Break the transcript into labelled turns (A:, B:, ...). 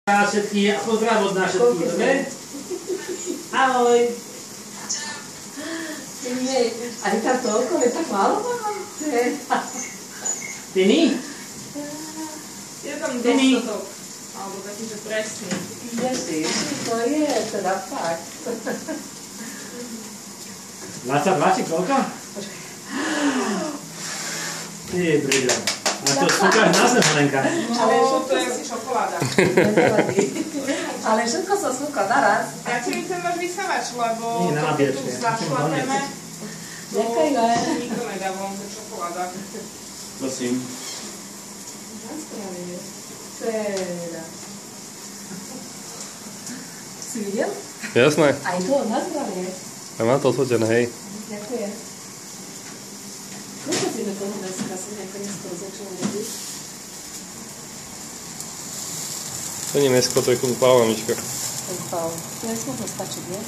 A: Všetky a pozdrav od nás všetkých, dobre? Ahoj.
B: Aj táto okolo je tak málo mám.
A: Tini?
C: Je tam dostatok. Alebo taký, že presný.
B: Ježiš, to je teda fakt.
A: 22 koľko? Ty brido. A to súkaš na zem, Helenka.
C: No, to je asi čokoláda.
B: Ale všetko som súka naraz.
C: Ja ti ten váš vysávač, lebo
A: Nie,
C: to keď tu zašlapeme, to nikto nedá von, to je čokoláda.
A: Prosím.
B: Nazdravie. Teda. Si videl?
D: Jasné.
B: Aj to, nazdravie.
D: A má to odfotené, hej.
B: Ďakujem. Koľko si mi toho dneska som nejako neskôr začala robiť?
D: To nie neskôr, to je kúpala, mamička.
B: To je možno stačiť, nie?